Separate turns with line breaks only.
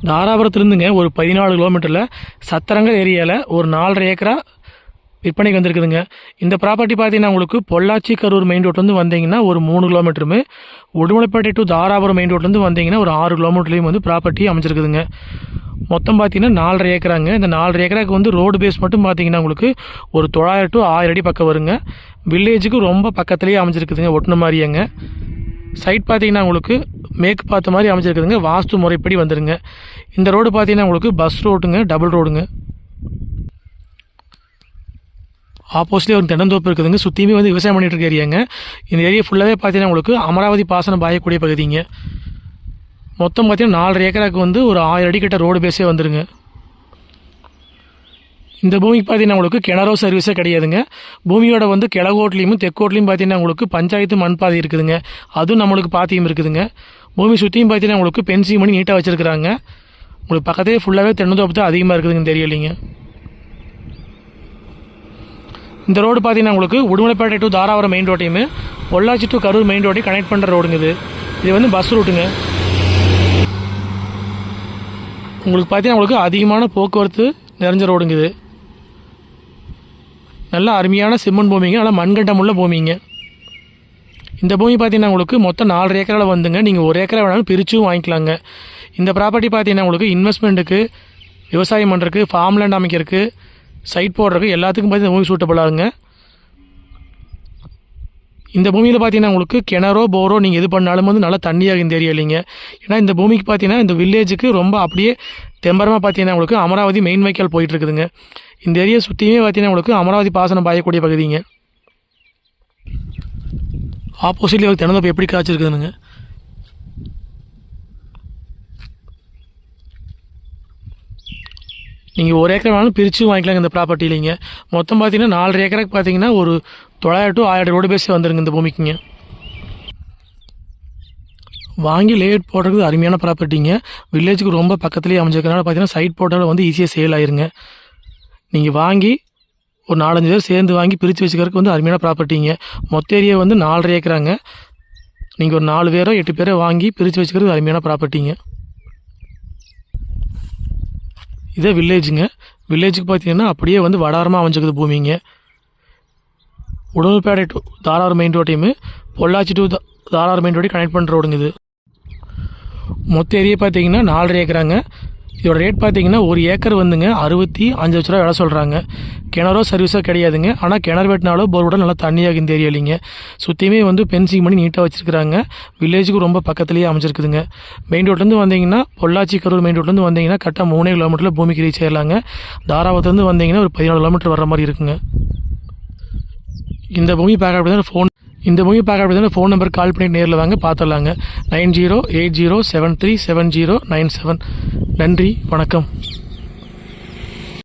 தாராபுரத்துலேருந்துங்க ஒரு 14 கிலோமீட்டரில் சத்திரங்கல் ஏரியாவில் ஒரு 4.5 ஏக்கரா விற்பனைக்கு வந்திருக்குதுங்க. இந்த ப்ராப்பர்ட்டி பார்த்தீங்கன்னா உங்களுக்கு பொள்ளாச்சி கரூர் மெயின் ரோட்லேருந்து வந்தீங்கன்னா ஒரு 3 கிலோமீட்டருமே, உடுமலைப்பேட்டை டு தாராபுரம் மெயின் ரோட்லேருந்து வந்தீங்கன்னா ஒரு 6 கிலோமீட்டர்லேயும் வந்து ப்ராப்பர்ட்டி அமைச்சிருக்குதுங்க. மொத்தம் பார்த்தீங்கன்னா 4.5 ஏக்கராங்க. இந்த 4.5 ஏக்கராக்கு வந்து ரோடு பேஸ் மட்டும் பார்த்தீங்கன்னா உங்களுக்கு ஒரு 900 to 1000 அடி பக்கம் வருங்க. வில்லேஜுக்கு ரொம்ப பக்கத்துலேயே அமைச்சிருக்குதுங்க, ஒட்டின மாதிரியாங்க. சைட் பார்த்தீங்கன்னா உங்களுக்கு மேற்கு பார்த்த மாதிரி அமைச்சிருக்குதுங்க, வாஸ்து முறைப்படி வந்துடுங்க. இந்த ரோடு பார்த்தீங்கன்னா உங்களுக்கு பஸ் ரோடுங்க, டபுள் ரோடுங்க. ஆப்போசிட்லேயே ஒரு தென்னந்தோப்பு இருக்குதுங்க. சுற்றியுமே வந்து விவசாயம் பண்ணிட்டு இருக்க ஏரியாங்க. இந்த ஏரியா ஃபுல்லாகவே பார்த்தீங்கன்னா உங்களுக்கு அமராவதி பாசனம் பாயக்கூடிய பகுதிங்க. மொத்தம் பார்த்தீங்கன்னா 4.5 ஏக்கராக்கு வந்து ஒரு 1000 அடி கிட்ட ரோடு பேஸே வந்துடுங்க. இந்த பூமிக்கு பார்த்தீங்கன்னா உங்களுக்கு கிணறோ சர்வீஸே கிடையாதுங்க. பூமியோட வந்து கிழக்கோட்லேயும் தெற்கோட்லேயும் பார்த்தீங்கன்னா உங்களுக்கு பஞ்சாயத்து மண்பாதை இருக்குதுங்க. அதுவும் நம்மளுக்கு பாத்தியும் இருக்குதுங்க. பூமி சுற்றியும் பார்த்தீங்கன்னா உங்களுக்கு பென்சிங் பண்ணி நீட்டாக வச்சுருக்குறாங்க. உங்களுக்கு பக்கத்தே ஃபுல்லாகவே தென்னந்தோப்பு தான் அதிகமாக இருக்குதுங்க, தெரியலைங்க. இந்த ரோடு பார்த்தீங்கன்னா உங்களுக்கு உடுமலைப்பேட்டை டு தாராபுரம் மெயின் ரோட்டையுமே பொள்ளாச்சி டு கரூர் மெயின் ரோட்டையும் கனெக்ட் பண்ணுற ரோடுங்க. இது வந்து பஸ் ரூட்டுங்க. உங்களுக்கு பார்த்தீங்கன்னா உங்களுக்கு அதிகமான போக்குவரத்து நிறைஞ்ச ரோடுங்க. இது நல்ல அருமையான செம்மண் பூமிங்க, நல்லா மண்கண்டம் உள்ள பூமிங்க. இந்த பூமி பார்த்தீங்கன்னா உங்களுக்கு மொத்தம் 4.5 ஏக்கரால் வந்துங்க. நீங்கள் 1 ஏக்கரை வேணாலும் பிரிச்சும் வாங்கிக்கலாங்க. இந்த ப்ராப்பர்ட்டி பார்த்தீங்கன்னா உங்களுக்கு இன்வெஸ்ட்மெண்ட்டுக்கு, விவசாயம் பண்ணுறதுக்கு, ஃபார்ம் லேண்ட் அமைக்கிறதுக்கு, சைட் போடுறதுக்கு எல்லாத்துக்கும் பார்த்தீங்கன்னா பூமி சூட்டபிள் ஆகுங்க. இந்த பூமியில் பார்த்தீங்கன்னா உங்களுக்கு கிணறோ போரோ நீங்கள் எது பண்ணாலும் வந்து நல்லா தண்ணியாக இந்த ஏரியா இல்லைங்க. ஏன்னா இந்த பூமிக்கு பார்த்தீங்கன்னா இந்த வில்லேஜுக்கு ரொம்ப அப்படியே தெம்பரமாக பார்த்தீங்கன்னா உங்களுக்கு அமராவதி மெயின் வைக்கால் போயிட்டு இருக்குதுங்க. இந்த ஏரியா சுற்றியுமே பார்த்தீங்கன்னா உங்களுக்கு அமராவதி பாசனம் பாயக்கூடிய பகுதிங்க. ஆப்போசிட்லேயே ஒரு தென்னந்தோப்பு எப்படி காய்ச்சிருக்குதுங்க. நீங்கள் 1 ஏக்கரை வேணாலும் பிரித்து வாங்கிக்கலாங்க இந்த ப்ராப்பர்ட்டி இல்லைங்க. மொத்தம் பார்த்தீங்கன்னா 4.5 ஏக்கருக்கு பார்த்தீங்கன்னா ஒரு 900 to 1000 ரோடு பேஸே வந்துருங்க இந்த பூமிக்குங்க. வாங்கி லேஅவுட் போடுறதுக்கு அருமையான ப்ராப்பர்ட்டிங்க. வில்லேஜுக்கு ரொம்ப பக்கத்துலேயே அமைஞ்சிருக்கனால பார்த்தீங்கன்னா சைட் போட்டாலும் வந்து ஈஸியாக சேல் ஆயிருங்க. நீங்கள் வாங்கி ஒரு 4-5 பேர் சேர்ந்து வாங்கி பிரித்து வச்சுக்கிறதுக்கு வந்து அருமையான ப்ராப்பர்ட்டிங்க. மொத்த ஏரியா வந்து 4.5 ஏக்கராங்க. நீங்கள் ஒரு 4 பேரோ 8 பேரோ வாங்கி பிரித்து வச்சுக்கிறது அருமையான ப்ராப்பர்ட்டிங்க. இதே வில்லேஜுங்க. வில்லேஜுக்கு பார்த்தீங்கன்னா அப்படியே வந்து வடாரமாக அமைஞ்சிருக்குது பூமிங்க. உடுமலைப்பேட்டை டு தாராபுரம் மெயின் ரோட்டையுமே பொள்ளாச்சி டு தாராபுரம் மெயின் ரோட்டையும் கனெக்ட் பண்ணுற ரோடுங்க. இது மொத்த ஏரியா பார்த்தீங்கன்னா 4.5 ஏக்கராங்க. இதோட ரேட் பார்த்தீங்கன்னா 1 ஏக்கர் வந்துங்க 65 லட்ச ரூபா விலை சொல்கிறாங்க. கிணறோ சர்வீஸோ கிடையாதுங்க. ஆனால் கிணறு வெட்டினாலோ போர்வோட நல்லா தண்ணியாக இந்த ஏரியா இல்லைங்க. சுற்றியுமே வந்து பென்சிங் பண்ணி நீட்டாக வச்சுருக்குறாங்க. வில்லேஜுக்கு ரொம்ப பக்கத்துலேயே அமைச்சிருக்குதுங்க. மெயின் ரோட்லேருந்து வந்தீங்கன்னா பொள்ளாச்சி கரூர் மெயின் ரோட்லேருந்து வந்தீங்கன்னா கரெக்டாக 3 கிலோமீட்டரில் பூமிக்கு ரீச் ஆயிடலாங்க. தாராபுரத்துலேருந்து வந்தீங்கன்னா ஒரு 14 கிலோமீட்டர் வர மாதிரி இருக்குங்க. இந்த பூமி பார்க்க ஃபோன் நம்பர் கால் பண்ணி நேரில் வாங்க, பார்த்துடலாங்க. 9080737097. நன்றி, வணக்கம்.